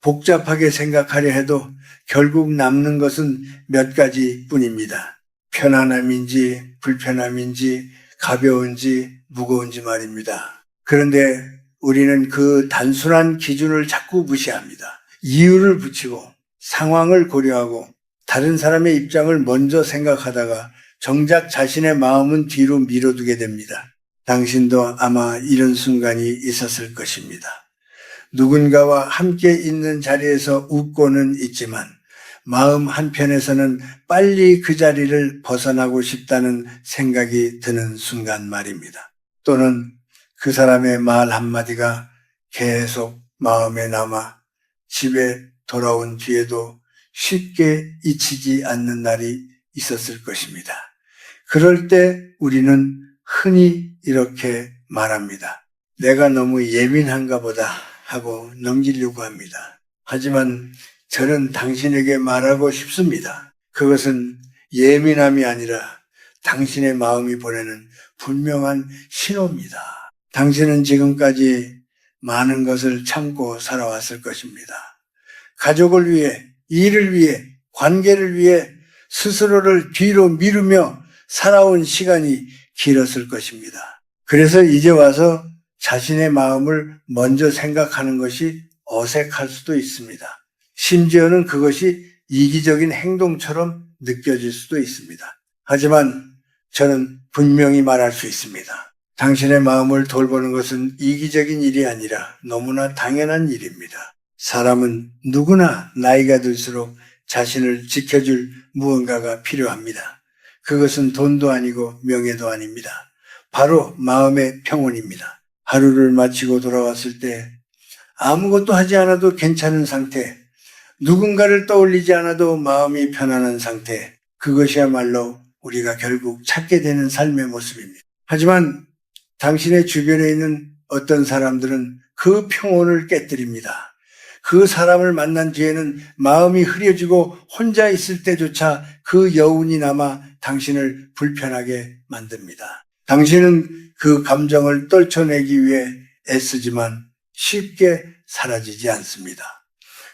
복잡하게 생각하려 해도 결국 남는 것은 몇 가지 뿐입니다. 편안함인지 불편함인지 가벼운지 무거운지 말입니다. 그런데 우리는 그 단순한 기준을 자꾸 무시합니다. 이유를 붙이고 상황을 고려하고 다른 사람의 입장을 먼저 생각하다가 정작 자신의 마음은 뒤로 밀어두게 됩니다. 당신도 아마 이런 순간이 있었을 것입니다. 누군가와 함께 있는 자리에서 웃고는 있지만 마음 한편에서는 빨리 그 자리를 벗어나고 싶다는 생각이 드는 순간 말입니다. 또는 그 사람의 말 한마디가 계속 마음에 남아 집에 돌아온 뒤에도 쉽게 잊히지 않는 날이 있었을 것입니다. 그럴 때 우리는 흔히 이렇게 말합니다. 내가 너무 예민한가 보다 하고 넘기려고 합니다. 하지만 저는 당신에게 말하고 싶습니다. 그것은 예민함이 아니라 당신의 마음이 보내는 분명한 신호입니다. 당신은 지금까지 많은 것을 참고 살아왔을 것입니다. 가족을 위해, 일을 위해, 관계를 위해 스스로를 뒤로 미루며 살아온 시간이 길었을 것입니다. 그래서 이제 와서 자신의 마음을 먼저 생각하는 것이 어색할 수도 있습니다. 심지어는 그것이 이기적인 행동처럼 느껴질 수도 있습니다. 하지만 저는 분명히 말할 수 있습니다. 당신의 마음을 돌보는 것은 이기적인 일이 아니라 너무나 당연한 일입니다. 사람은 누구나 나이가 들수록 자신을 지켜줄 무언가가 필요합니다. 그것은 돈도 아니고 명예도 아닙니다. 바로 마음의 평온입니다. 하루를 마치고 돌아왔을 때 아무것도 하지 않아도 괜찮은 상태, 누군가를 떠올리지 않아도 마음이 편안한 상태, 그것이야말로 우리가 결국 찾게 되는 삶의 모습입니다. 하지만 당신의 주변에 있는 어떤 사람들은 그 평온을 깨뜨립니다. 그 사람을 만난 뒤에는 마음이 흐려지고 혼자 있을 때조차 그 여운이 남아 당신을 불편하게 만듭니다. 당신은 그 감정을 떨쳐내기 위해 애쓰지만 쉽게 사라지지 않습니다.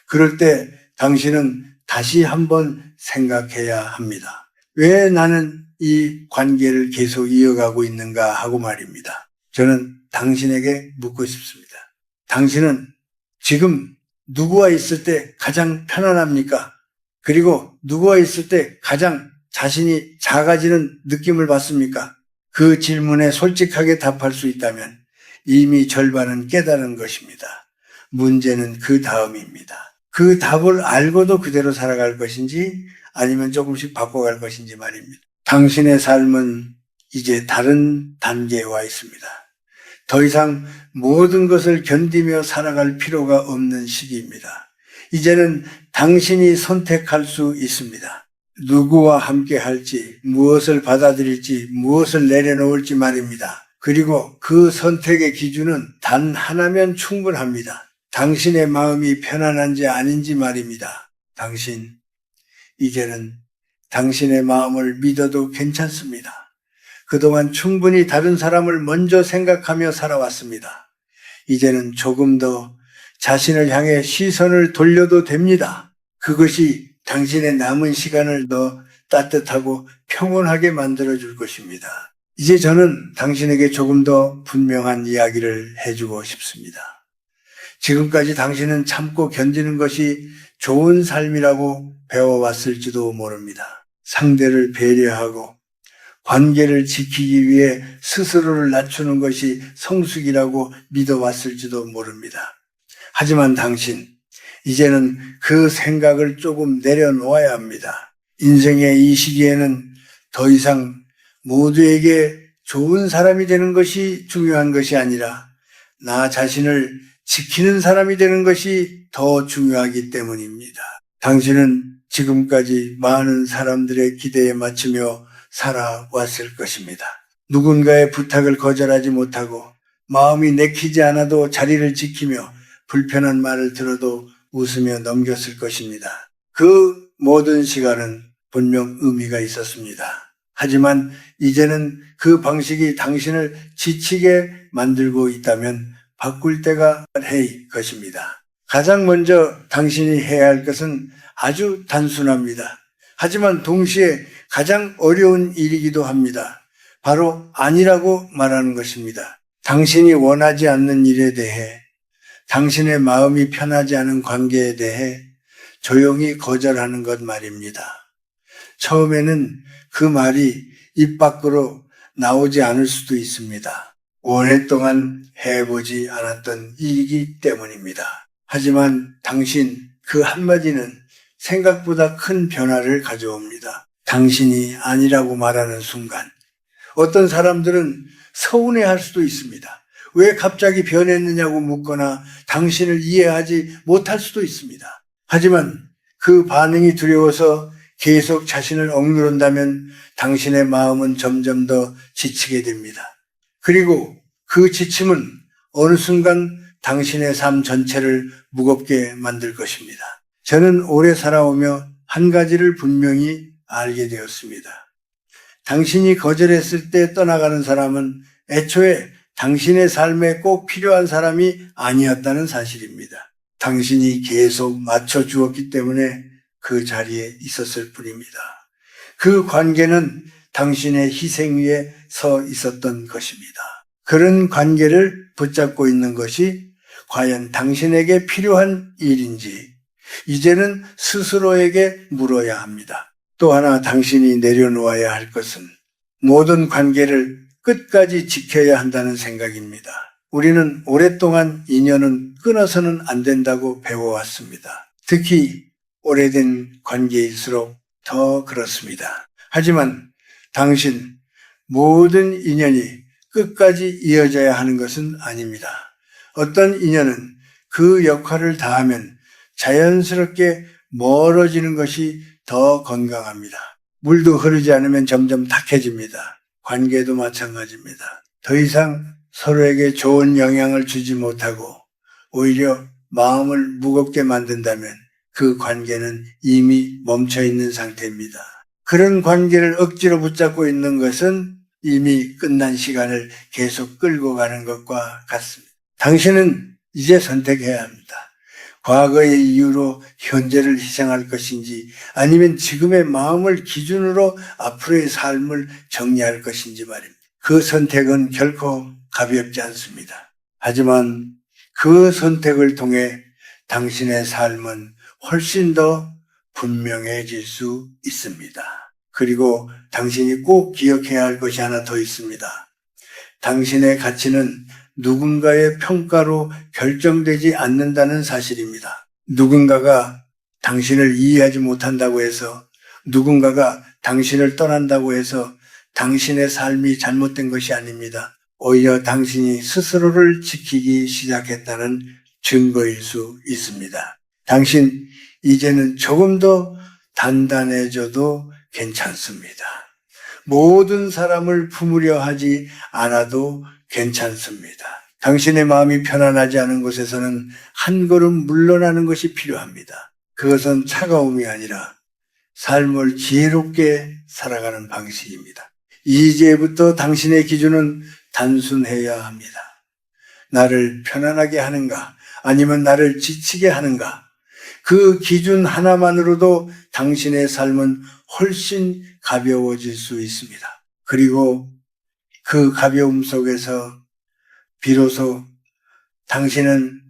그럴 때 당신은 다시 한번 생각해야 합니다. 왜 나는 이 관계를 계속 이어가고 있는가 하고 말입니다. 저는 당신에게 묻고 싶습니다. 당신은 지금 누구와 있을 때 가장 편안합니까? 그리고 누구와 있을 때 가장 자신이 작아지는 느낌을 받습니까? 그 질문에 솔직하게 답할 수 있다면 이미 절반은 깨달은 것입니다. 문제는 그 다음입니다. 그 답을 알고도 그대로 살아갈 것인지 아니면 조금씩 바꿔갈 것인지 말입니다. 당신의 삶은 이제 다른 단계에 와 있습니다. 더 이상 모든 것을 견디며 살아갈 필요가 없는 시기입니다. 이제는 당신이 선택할 수 있습니다. 누구와 함께 할지, 무엇을 받아들일지, 무엇을 내려놓을지 말입니다. 그리고 그 선택의 기준은 단 하나면 충분합니다. 당신의 마음이 편안한지 아닌지 말입니다. 당신, 이제는 당신의 마음을 믿어도 괜찮습니다. 그동안 충분히 다른 사람을 먼저 생각하며 살아왔습니다. 이제는 조금 더 자신을 향해 시선을 돌려도 됩니다. 그것이 당신의 남은 시간을 더 따뜻하고 평온하게 만들어줄 것입니다. 이제 저는 당신에게 조금 더 분명한 이야기를 해주고 싶습니다. 지금까지 당신은 참고 견디는 것이 좋은 삶이라고 배워왔을지도 모릅니다. 상대를 배려하고 관계를 지키기 위해 스스로를 낮추는 것이 성숙이라고 믿어왔을지도 모릅니다. 하지만 당신, 이제는 그 생각을 조금 내려놓아야 합니다. 인생의 이 시기에는 더 이상 모두에게 좋은 사람이 되는 것이 중요한 것이 아니라 나 자신을 지키는 사람이 되는 것이 더 중요하기 때문입니다. 당신은 지금까지 많은 사람들의 기대에 맞추며 살아왔을 것입니다. 누군가의 부탁을 거절하지 못하고 마음이 내키지 않아도 자리를 지키며 불편한 말을 들어도 웃으며 넘겼을 것입니다. 그 모든 시간은 분명 의미가 있었습니다. 하지만 이제는 그 방식이 당신을 지치게 만들고 있다면 바꿀 때가 해일 것입니다. 가장 먼저 당신이 해야 할 것은 아주 단순합니다. 하지만 동시에 가장 어려운 일이기도 합니다. 바로 아니라고 말하는 것입니다. 당신이 원하지 않는 일에 대해, 당신의 마음이 편하지 않은 관계에 대해 조용히 거절하는 것 말입니다. 처음에는 그 말이 입 밖으로 나오지 않을 수도 있습니다. 오랫동안 해보지 않았던 일이기 때문입니다. 하지만 당신 그 한마디는 생각보다 큰 변화를 가져옵니다. 당신이 아니라고 말하는 순간 어떤 사람들은 서운해할 수도 있습니다. 왜 갑자기 변했느냐고 묻거나 당신을 이해하지 못할 수도 있습니다. 하지만 그 반응이 두려워서 계속 자신을 억누른다면 당신의 마음은 점점 더 지치게 됩니다. 그리고 그 지침은 어느 순간 당신의 삶 전체를 무겁게 만들 것입니다. 저는 오래 살아오며 한 가지를 분명히 알게 되었습니다. 당신이 거절했을 때 떠나가는 사람은 애초에 당신의 삶에 꼭 필요한 사람이 아니었다는 사실입니다. 당신이 계속 맞춰주었기 때문에 그 자리에 있었을 뿐입니다. 그 관계는 당신의 희생 위에 서 있었던 것입니다. 그런 관계를 붙잡고 있는 것이 과연 당신에게 필요한 일인지 이제는 스스로에게 물어야 합니다. 또 하나 당신이 내려놓아야 할 것은 모든 관계를 끝까지 지켜야 한다는 생각입니다. 우리는 오랫동안 인연은 끊어서는 안 된다고 배워왔습니다. 특히 오래된 관계일수록 더 그렇습니다. 하지만 당신 모든 인연이 끝까지 이어져야 하는 것은 아닙니다. 어떤 인연은 그 역할을 다하면 자연스럽게 멀어지는 것이 더 건강합니다. 물도 흐르지 않으면 점점 탁해집니다. 관계도 마찬가지입니다. 더 이상 서로에게 좋은 영향을 주지 못하고 오히려 마음을 무겁게 만든다면 그 관계는 이미 멈춰있는 상태입니다. 그런 관계를 억지로 붙잡고 있는 것은 이미 끝난 시간을 계속 끌고 가는 것과 같습니다. 당신은 이제 선택해야 합니다. 과거의 이유로 현재를 희생할 것인지 아니면 지금의 마음을 기준으로 앞으로의 삶을 정리할 것인지 말입니다. 그 선택은 결코 가볍지 않습니다. 하지만 그 선택을 통해 당신의 삶은 훨씬 더 분명해질 수 있습니다. 그리고 당신이 꼭 기억해야 할 것이 하나 더 있습니다. 당신의 가치는 누군가의 평가로 결정되지 않는다는 사실입니다. 누군가가 당신을 이해하지 못한다고 해서, 누군가가 당신을 떠난다고 해서 당신의 삶이 잘못된 것이 아닙니다. 오히려 당신이 스스로를 지키기 시작했다는 증거일 수 있습니다. 당신 이제는 조금 더 단단해져도 괜찮습니다. 모든 사람을 품으려 하지 않아도 괜찮습니다. 당신의 마음이 편안하지 않은 곳에서는 한 걸음 물러나는 것이 필요합니다. 그것은 차가움이 아니라 삶을 지혜롭게 살아가는 방식입니다. 이제부터 당신의 기준은 단순해야 합니다. 나를 편안하게 하는가 아니면 나를 지치게 하는가, 그 기준 하나만으로도 당신의 삶은 훨씬 가벼워질 수 있습니다. 그리고 그 가벼움 속에서 비로소 당신은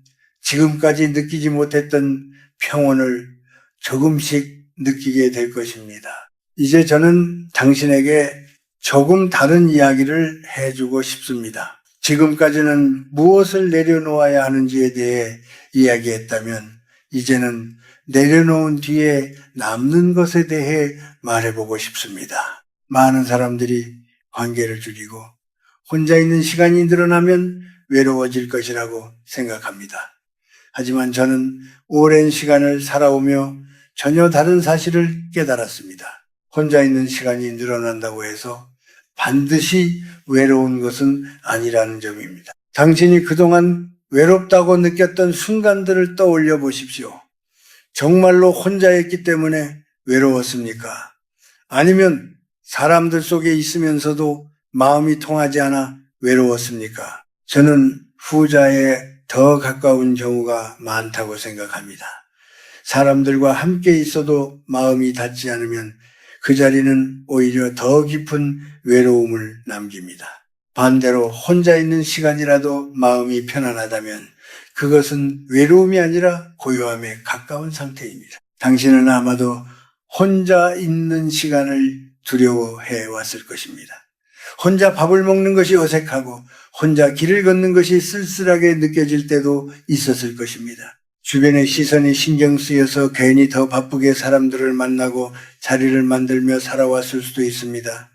지금까지 느끼지 못했던 평온을 조금씩 느끼게 될 것입니다. 이제 저는 당신에게 조금 다른 이야기를 해주고 싶습니다. 지금까지는 무엇을 내려놓아야 하는지에 대해 이야기했다면 이제는 내려놓은 뒤에 남는 것에 대해 말해보고 싶습니다. 많은 사람들이 관계를 줄이고 혼자 있는 시간이 늘어나면 외로워질 것이라고 생각합니다. 하지만 저는 오랜 시간을 살아오며 전혀 다른 사실을 깨달았습니다. 혼자 있는 시간이 늘어난다고 해서 반드시 외로운 것은 아니라는 점입니다. 당신이 그동안 외롭다고 느꼈던 순간들을 떠올려 보십시오. 정말로 혼자였기 때문에 외로웠습니까? 아니면 사람들 속에 있으면서도 마음이 통하지 않아 외로웠습니까? 저는 후자에 더 가까운 경우가 많다고 생각합니다. 사람들과 함께 있어도 마음이 닿지 않으면 그 자리는 오히려 더 깊은 외로움을 남깁니다. 반대로 혼자 있는 시간이라도 마음이 편안하다면 그것은 외로움이 아니라 고요함에 가까운 상태입니다. 당신은 아마도 혼자 있는 시간을 두려워해 왔을 것입니다. 혼자 밥을 먹는 것이 어색하고 혼자 길을 걷는 것이 쓸쓸하게 느껴질 때도 있었을 것입니다. 주변의 시선이 신경 쓰여서 괜히 더 바쁘게 사람들을 만나고 자리를 만들며 살아왔을 수도 있습니다.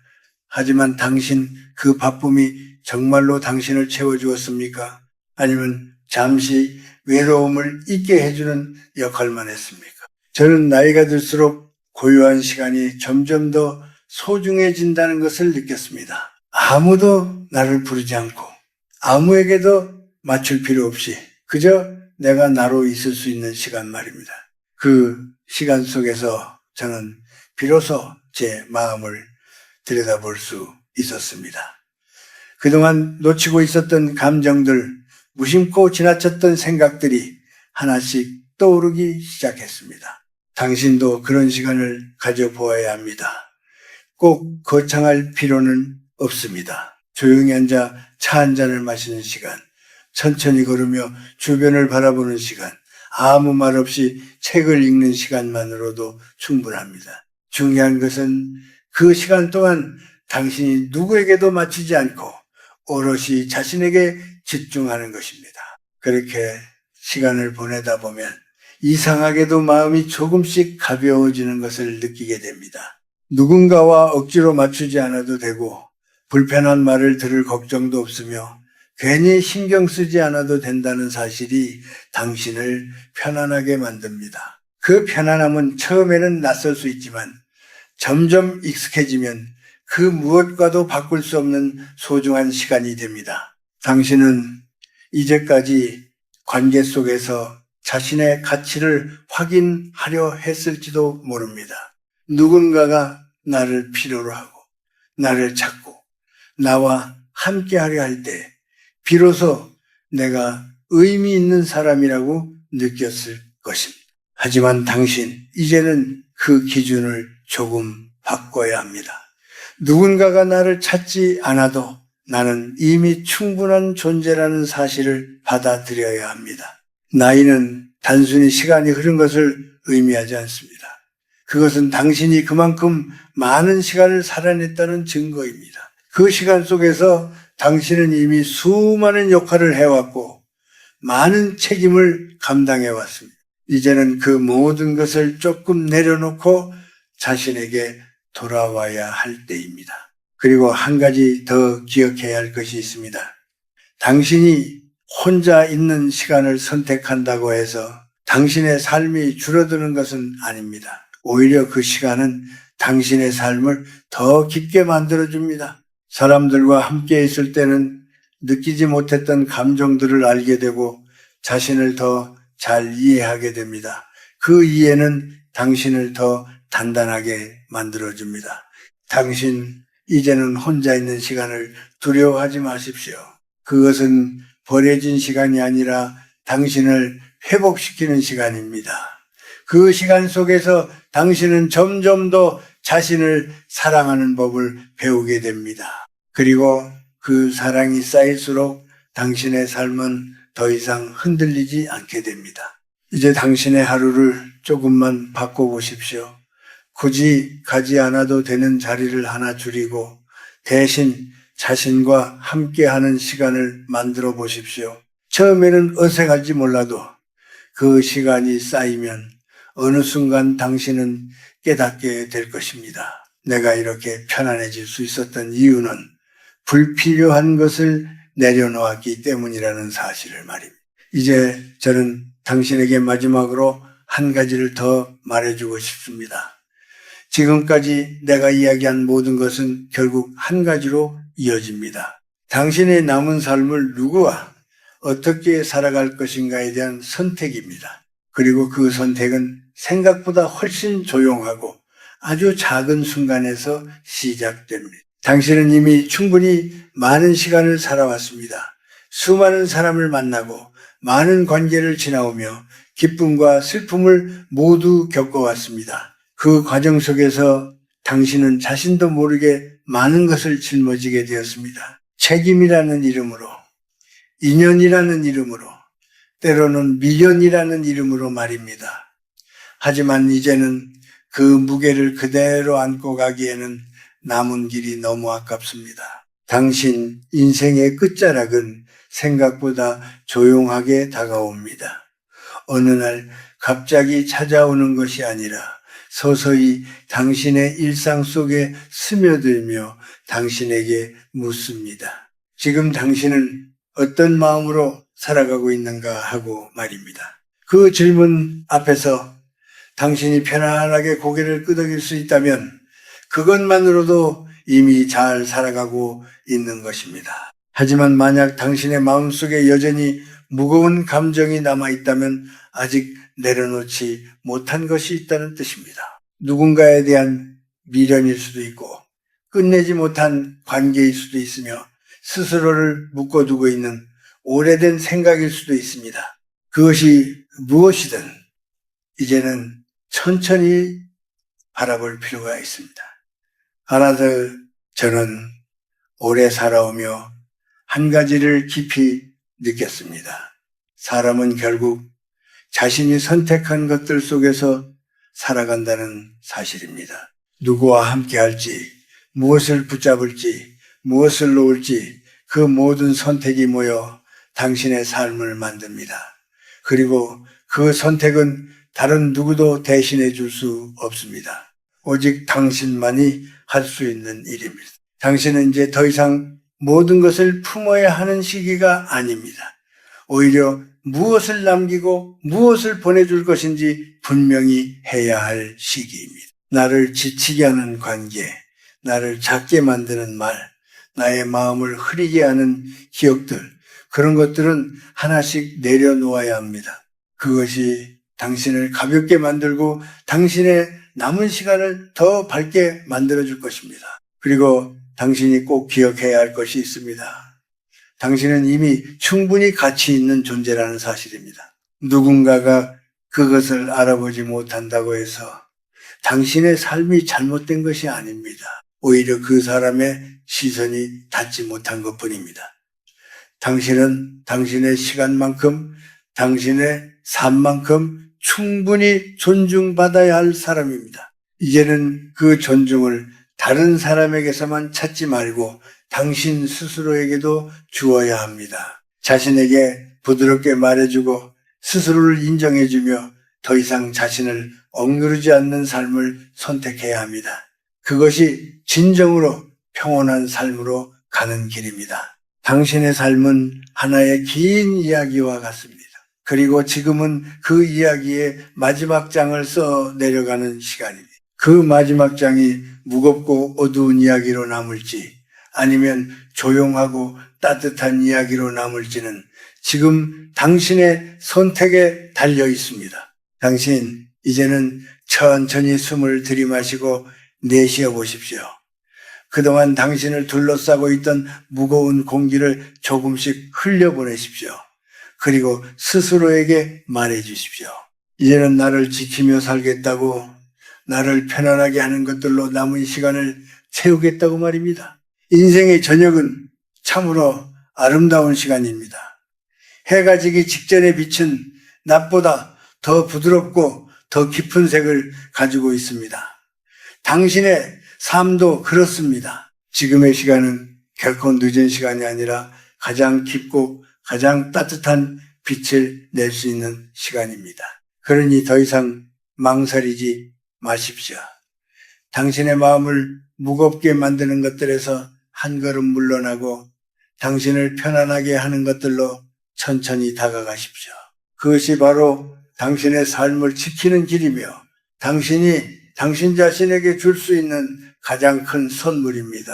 하지만 당신 그 바쁨이 정말로 당신을 채워주었습니까? 아니면 잠시 외로움을 잊게 해주는 역할만 했습니까? 저는 나이가 들수록 고요한 시간이 점점 더 소중해진다는 것을 느꼈습니다. 아무도 나를 부르지 않고 아무에게도 맞출 필요 없이 그저 내가 나로 있을 수 있는 시간 말입니다. 그 시간 속에서 저는 비로소 제 마음을 들여다볼 수 있었습니다. 그동안 놓치고 있었던 감정들, 무심코 지나쳤던 생각들이 하나씩 떠오르기 시작했습니다. 당신도 그런 시간을 가져보아야 합니다. 꼭 거창할 필요는 없습니다. 조용히 앉아 차 한 잔을 마시는 시간, 천천히 걸으며 주변을 바라보는 시간, 아무 말 없이 책을 읽는 시간만으로도 충분합니다. 중요한 것은 그 시간 동안 당신이 누구에게도 맞추지 않고 오롯이 자신에게 집중하는 것입니다. 그렇게 시간을 보내다 보면 이상하게도 마음이 조금씩 가벼워지는 것을 느끼게 됩니다. 누군가와 억지로 맞추지 않아도 되고 불편한 말을 들을 걱정도 없으며 괜히 신경 쓰지 않아도 된다는 사실이 당신을 편안하게 만듭니다. 그 편안함은 처음에는 낯설 수 있지만 점점 익숙해지면 그 무엇과도 바꿀 수 없는 소중한 시간이 됩니다. 당신은 이제까지 관계 속에서 자신의 가치를 확인하려 했을지도 모릅니다. 누군가가 나를 필요로 하고 나를 찾고 나와 함께하려 할 때 비로소 내가 의미 있는 사람이라고 느꼈을 것입니다. 하지만 당신, 이제는 그 기준을 조금 바꿔야 합니다. 누군가가 나를 찾지 않아도 나는 이미 충분한 존재라는 사실을 받아들여야 합니다. 나이는 단순히 시간이 흐른 것을 의미하지 않습니다. 그것은 당신이 그만큼 많은 시간을 살아냈다는 증거입니다. 그 시간 속에서 당신은 이미 수많은 역할을 해왔고 많은 책임을 감당해왔습니다. 이제는 그 모든 것을 조금 내려놓고 자신에게 돌아와야 할 때입니다. 그리고 한 가지 더 기억해야 할 것이 있습니다. 당신이 혼자 있는 시간을 선택한다고 해서 당신의 삶이 줄어드는 것은 아닙니다. 오히려 그 시간은 당신의 삶을 더 깊게 만들어줍니다. 사람들과 함께 있을 때는 느끼지 못했던 감정들을 알게 되고 자신을 더 잘 이해하게 됩니다. 그 이해는 당신을 더 단단하게 만들어줍니다. 당신, 이제는 혼자 있는 시간을 두려워하지 마십시오. 그것은 버려진 시간이 아니라 당신을 회복시키는 시간입니다. 그 시간 속에서 당신은 점점 더 자신을 사랑하는 법을 배우게 됩니다. 그리고 그 사랑이 쌓일수록 당신의 삶은 더 이상 흔들리지 않게 됩니다. 이제 당신의 하루를 조금만 바꿔보십시오. 굳이 가지 않아도 되는 자리를 하나 줄이고 대신 자신과 함께하는 시간을 만들어 보십시오. 처음에는 어색할지 몰라도 그 시간이 쌓이면 어느 순간 당신은 깨닫게 될 것입니다. 내가 이렇게 편안해질 수 있었던 이유는 불필요한 것을 내려놓았기 때문이라는 사실을 말입니다. 이제 저는 당신에게 마지막으로 한 가지를 더 말해주고 싶습니다. 지금까지 내가 이야기한 모든 것은 결국 한 가지로 이어집니다. 당신의 남은 삶을 누구와 어떻게 살아갈 것인가에 대한 선택입니다. 그리고 그 선택은 생각보다 훨씬 조용하고 아주 작은 순간에서 시작됩니다. 당신은 이미 충분히 많은 시간을 살아왔습니다. 수많은 사람을 만나고 많은 관계를 지나오며 기쁨과 슬픔을 모두 겪어왔습니다. 그 과정 속에서 당신은 자신도 모르게 많은 것을 짊어지게 되었습니다. 책임이라는 이름으로, 인연이라는 이름으로, 때로는 미련이라는 이름으로 말입니다. 하지만 이제는 그 무게를 그대로 안고 가기에는 남은 길이 너무 아깝습니다. 당신 인생의 끝자락은 생각보다 조용하게 다가옵니다. 어느 날 갑자기 찾아오는 것이 아니라 서서히 당신의 일상 속에 스며들며 당신에게 묻습니다. 지금 당신은 어떤 마음으로 살아가고 있는가 하고 말입니다. 그 질문 앞에서 당신이 편안하게 고개를 끄덕일 수 있다면 그것만으로도 이미 잘 살아가고 있는 것입니다. 하지만 만약 당신의 마음속에 여전히 무거운 감정이 남아있다면 아직 내려놓지 못한 것이 있다는 뜻입니다. 누군가에 대한 미련일 수도 있고 끝내지 못한 관계일 수도 있으며 스스로를 묶어두고 있는 오래된 생각일 수도 있습니다. 그것이 무엇이든 이제는 천천히 바라볼 필요가 있습니다. 하나더 저는 오래 살아오며 한 가지를 깊이 느꼈습니다. 사람은 결국 자신이 선택한 것들 속에서 살아간다는 사실입니다. 누구와 함께 할지, 무엇을 붙잡을지, 무엇을 놓을지 그 모든 선택이 모여 당신의 삶을 만듭니다. 그리고 그 선택은 다른 누구도 대신해 줄 수 없습니다. 오직 당신만이 할 수 있는 일입니다. 당신은 이제 더 이상 모든 것을 품어야 하는 시기가 아닙니다. 오히려 무엇을 남기고 무엇을 보내줄 것인지 분명히 해야 할 시기입니다. 나를 지치게 하는 관계, 나를 작게 만드는 말, 나의 마음을 흐리게 하는 기억들, 그런 것들은 하나씩 내려놓아야 합니다. 그것이 당신을 가볍게 만들고 당신의 남은 시간을 더 밝게 만들어줄 것입니다. 그리고 당신이 꼭 기억해야 할 것이 있습니다. 당신은 이미 충분히 가치 있는 존재라는 사실입니다. 누군가가 그것을 알아보지 못한다고 해서 당신의 삶이 잘못된 것이 아닙니다. 오히려 그 사람의 시선이 닿지 못한 것뿐입니다. 당신은 당신의 시간만큼, 당신의 삶만큼 충분히 존중받아야 할 사람입니다. 이제는 그 존중을 다른 사람에게서만 찾지 말고 당신 스스로에게도 주어야 합니다. 자신에게 부드럽게 말해주고 스스로를 인정해주며 더 이상 자신을 억누르지 않는 삶을 선택해야 합니다. 그것이 진정으로 평온한 삶으로 가는 길입니다. 당신의 삶은 하나의 긴 이야기와 같습니다. 그리고 지금은 그 이야기의 마지막 장을 써 내려가는 시간입니다. 그 마지막 장이 무겁고 어두운 이야기로 남을지 아니면 조용하고 따뜻한 이야기로 남을지는 지금 당신의 선택에 달려 있습니다. 당신 이제는 천천히 숨을 들이마시고 내쉬어 보십시오. 그동안 당신을 둘러싸고 있던 무거운 공기를 조금씩 흘려보내십시오. 그리고 스스로에게 말해 주십시오. 이제는 나를 지키며 살겠다고, 나를 편안하게 하는 것들로 남은 시간을 채우겠다고 말입니다. 인생의 저녁은 참으로 아름다운 시간입니다. 해가 지기 직전에 빛은 낮보다 더 부드럽고 더 깊은 색을 가지고 있습니다. 당신의 삶도 그렇습니다. 지금의 시간은 결코 늦은 시간이 아니라 가장 깊고 가장 따뜻한 빛을 낼 수 있는 시간입니다. 그러니 더 이상 망설이지 마십시오. 당신의 마음을 무겁게 만드는 것들에서 한 걸음 물러나고 당신을 편안하게 하는 것들로 천천히 다가가십시오. 그것이 바로 당신의 삶을 지키는 길이며 당신이 당신 자신에게 줄 수 있는 가장 큰 선물입니다.